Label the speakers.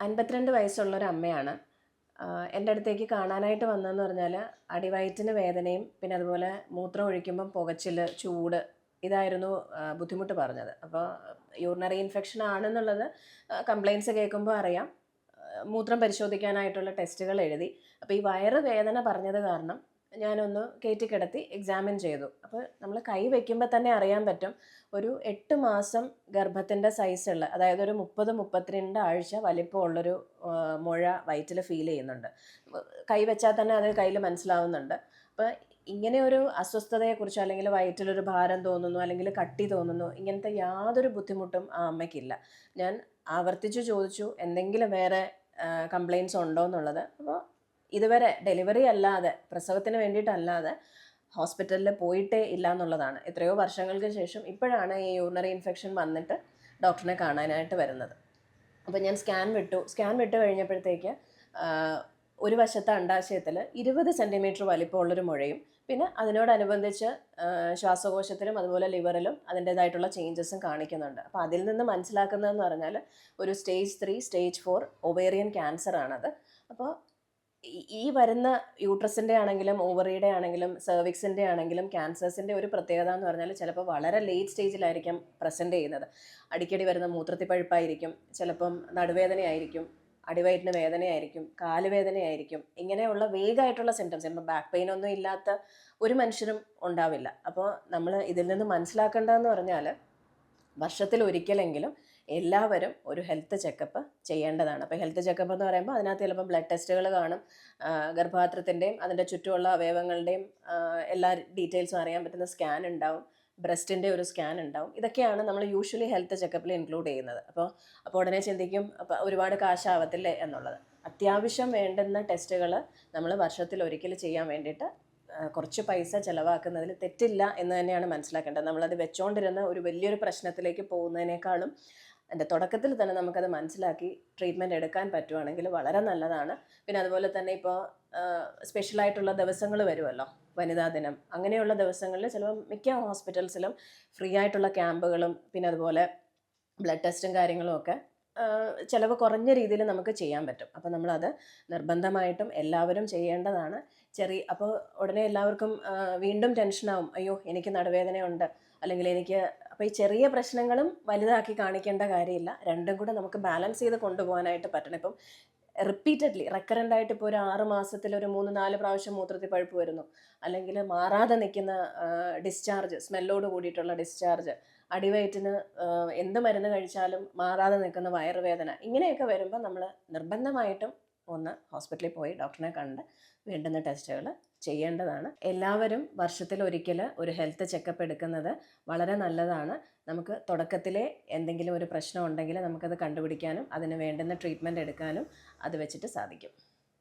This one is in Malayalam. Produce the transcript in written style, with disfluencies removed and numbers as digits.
Speaker 1: 52 വയസ്സുള്ളൊരു അമ്മയാണ്. എൻ്റെ അടുത്തേക്ക് കാണാനായിട്ട് വന്നതെന്ന് പറഞ്ഞാൽ അടിവയറ്റിന് വേദനയും പിന്നെ അതുപോലെ മൂത്രം ഒഴിക്കുമ്പം പുകച്ചിൽ, ചൂട് ഇതായിരുന്നു ബുദ്ധിമുട്ട് പറഞ്ഞത്. അപ്പോൾ യൂറിനറി ഇൻഫെക്ഷൻ ആണെന്നുള്ളത് കംപ്ലയിൻറ്റ്സ് കേൾക്കുമ്പോൾ അറിയാം. മൂത്രം പരിശോധിക്കാനായിട്ടുള്ള ടെസ്റ്റുകൾ എഴുതി. അപ്പോൾ ഈ വയറ് വേദന പറഞ്ഞത് കാരണം ഞാനൊന്ന് കയറ്റിക്കിടത്തി എക്സാമിൻ ചെയ്തു. അപ്പോൾ നമ്മൾ കൈ വയ്ക്കുമ്പോൾ തന്നെ അറിയാൻ പറ്റും ഒരു 8 മാസം ഗർഭത്തിൻ്റെ സൈസുള്ള, അതായത് ഒരു 30-32 ആഴ്ച വലിപ്പമുള്ളൊരു മുഴ വയറ്റിൽ ഫീൽ ചെയ്യുന്നുണ്ട്. കൈ വെച്ചാൽ തന്നെ അത് കയ്യിൽ മനസ്സിലാവുന്നുണ്ട്. അപ്പോൾ ഇങ്ങനെ ഒരു അസ്വസ്ഥതയെക്കുറിച്ചോ അല്ലെങ്കിൽ വയറ്റിലൊരു ഭാരം തോന്നുന്നു അല്ലെങ്കിൽ കട്ടി തോന്നുന്നു, ഇങ്ങനത്തെ യാതൊരു ബുദ്ധിമുട്ടും ആ അമ്മയ്ക്കില്ല. ഞാൻ ആവർത്തിച്ച് ചോദിച്ചു എന്തെങ്കിലും വേറെ കംപ്ലയിൻറ്റ്സ് ഉണ്ടോ എന്നുള്ളത്. അപ്പോൾ ഇതുവരെ ഡെലിവറി അല്ലാതെ, പ്രസവത്തിന് വേണ്ടിയിട്ടല്ലാതെ ഹോസ്പിറ്റലിൽ പോയിട്ടേ ഇല്ല എന്നുള്ളതാണ്. എത്രയോ വർഷങ്ങൾക്ക് ശേഷം ഇപ്പോഴാണ് ഈ യൂറിനറി ഇൻഫെക്ഷൻ വന്നിട്ട് ഡോക്ടറിനെ കാണാനായിട്ട് വരുന്നത്. അപ്പോൾ ഞാൻ സ്കാൻ വിട്ട് കഴിഞ്ഞപ്പോഴത്തേക്ക് ഒരു വശത്തെ അണ്ഡാശയത്തിൽ 20 സെൻറ്റിമീറ്റർ വലിപ്പമുള്ളൊരു മുഴയും പിന്നെ അതിനോടനുബന്ധിച്ച് ശ്വാസകോശത്തിലും അതുപോലെ ലിവറിലും അതിൻ്റേതായിട്ടുള്ള ചേഞ്ചസും കാണിക്കുന്നുണ്ട്. അപ്പോൾ അതിൽ നിന്ന് മനസ്സിലാക്കുന്നതെന്ന് പറഞ്ഞാൽ ഒരു സ്റ്റേജ് 3, സ്റ്റേജ് 4 ഒവേറിയൻ ക്യാൻസർ ആണത്. അപ്പോൾ ഈ വരുന്ന യൂട്രസിൻ്റെ ആണെങ്കിലും ഓവറിയുടെ ആണെങ്കിലും സെർവിക്സിൻ്റെ ആണെങ്കിലും ക്യാൻസേഴ്സിൻ്റെ ഒരു പ്രത്യേകത എന്ന് പറഞ്ഞാൽ ചിലപ്പോൾ വളരെ ലേറ്റ് സ്റ്റേജിലായിരിക്കും പ്രസൻറ്റ് ചെയ്യുന്നത്. അടിക്കടി വരുന്ന മൂത്രത്തിപ്പഴുപ്പായിരിക്കും, ചിലപ്പം നടുവേദനയായിരിക്കും, അടിവയറ്റിന് വേദനയായിരിക്കും, കാലുവേദനയായിരിക്കും. ഇങ്ങനെയുള്ള വേഗമായിട്ടുള്ള സിംറ്റംസ്, ഇപ്പം ബാക്ക് പെയിൻ ഒന്നും ഇല്ലാത്ത ഒരു മനുഷ്യരും ഉണ്ടാവില്ല. അപ്പോൾ നമ്മൾ ഇതിൽ നിന്ന് മനസ്സിലാക്കേണ്ടതെന്ന് പറഞ്ഞാൽ വർഷത്തിൽ ഒരിക്കലെങ്കിലും എല്ലാവരും ഒരു ഹെൽത്ത് ചെക്കപ്പ് ചെയ്യേണ്ടതാണ്. അപ്പോൾ ഹെൽത്ത് ചെക്കപ്പ് എന്ന് പറയുമ്പോൾ അതിനകത്ത് ചിലപ്പോൾ ബ്ലഡ് ടെസ്റ്റുകൾ കാണും, ഗർഭപാത്രത്തിൻ്റെയും അതിൻ്റെ ചുറ്റുമുള്ള അവയവങ്ങളുടെയും എല്ലാ ഡീറ്റെയിൽസും അറിയാൻ പറ്റുന്ന സ്കാൻ ഉണ്ടാവും, ബ്രസ്റ്റിൻ്റെ ഒരു സ്കാൻ ഉണ്ടാവും. ഇതൊക്കെയാണ് നമ്മൾ യൂഷ്വലി ഹെൽത്ത് ചെക്കപ്പിൽ ഇൻക്ലൂഡ് ചെയ്യുന്നത്. അപ്പോൾ ഉടനെ ചിന്തിക്കും അപ്പോൾ ഒരുപാട് കാശാവത്തില്ലേ എന്നുള്ളത്. അത്യാവശ്യം വേണ്ടുന്ന ടെസ്റ്റുകൾ നമ്മൾ വർഷത്തിൽ ഒരിക്കൽ ചെയ്യാൻ വേണ്ടിയിട്ട് കുറച്ച് പൈസ ചിലവാക്കുന്നതിൽ തെറ്റില്ല എന്ന് തന്നെയാണ് മനസ്സിലാക്കേണ്ടത്. നമ്മളത് വെച്ചുകൊണ്ടിരുന്ന ഒരു വലിയൊരു പ്രശ്നത്തിലേക്ക് പോകുന്നതിനേക്കാളും അതിൻ്റെ തുടക്കത്തിൽ തന്നെ നമുക്കത് മനസ്സിലാക്കി ട്രീറ്റ്മെൻറ്റ് എടുക്കാൻ പറ്റുവാണെങ്കിൽ വളരെ നല്ലതാണ്. പിന്നെ അതുപോലെ തന്നെ ഇപ്പോൾ സ്പെഷ്യലായിട്ടുള്ള ദിവസങ്ങൾ വരുമല്ലോ, വനിതാ ദിനം, അങ്ങനെയുള്ള ദിവസങ്ങളിൽ ചിലപ്പോൾ മിക്ക ഹോസ്പിറ്റൽസിലും ഫ്രീ ആയിട്ടുള്ള ക്യാമ്പുകളും പിന്നെ അതുപോലെ ബ്ലഡ് ടെസ്റ്റും കാര്യങ്ങളും ഒക്കെ ചിലവ് കുറഞ്ഞ രീതിയിൽ നമുക്ക് ചെയ്യാൻ പറ്റും. അപ്പോൾ നമ്മളത് നിർബന്ധമായിട്ടും എല്ലാവരും ചെയ്യേണ്ടതാണ്. അപ്പോൾ ഉടനെ എല്ലാവർക്കും വീണ്ടും ടെൻഷനാവും, അയ്യോ എനിക്ക് നടുവേദനയുണ്ട് അല്ലെങ്കിൽ എനിക്ക്, അപ്പോൾ ഈ ചെറിയ പ്രശ്നങ്ങളും വലുതാക്കി കാണിക്കേണ്ട കാര്യമില്ല. രണ്ടും കൂടെ നമുക്ക് ബാലൻസ് ചെയ്ത് കൊണ്ടുപോകാനായിട്ട് പറ്റണം. ഇപ്പം റിപ്പീറ്റഡ്ലി റെക്കറൻ്റായിട്ട് ഇപ്പോൾ ഒരു 6 മാസത്തിൽ ഒരു 3-4 പ്രാവശ്യം മൂത്രത്തിൽ പഴുപ്പ് വരുന്നു, അല്ലെങ്കിൽ മാറാതെ നിൽക്കുന്ന ഡിസ്ചാർജ്, സ്മെല്ലോട് കൂടിയിട്ടുള്ള ഡിസ്ചാർജ്, അടിവയറ്റിന് എന്ത് മരുന്ന് കഴിച്ചാലും മാറാതെ നിൽക്കുന്ന വയറുവേദന, ഇങ്ങനെയൊക്കെ വരുമ്പോൾ നമ്മൾ നിർബന്ധമായിട്ടും ഒന്ന് ഹോസ്പിറ്റലിൽ പോയി ഡോക്ടറിനെ കണ്ട് വേണ്ടുന്ന ടെസ്റ്റുകൾ ചെയ്യേണ്ടതാണ്. എല്ലാവരും വർഷത്തിൽ ഒരിക്കൽ ഒരു ഹെൽത്ത് ചെക്കപ്പ് എടുക്കുന്നത് വളരെ നല്ലതാണ്. നമുക്ക് തുടക്കത്തിലെ എന്തെങ്കിലും ഒരു പ്രശ്നം ഉണ്ടെങ്കിൽ നമുക്കത് കണ്ടുപിടിക്കാനും അതിന് വേണ്ടുന്ന ട്രീറ്റ്മെൻറ്റ് എടുക്കാനും അത് വെച്ചിട്ട് സാധിക്കും.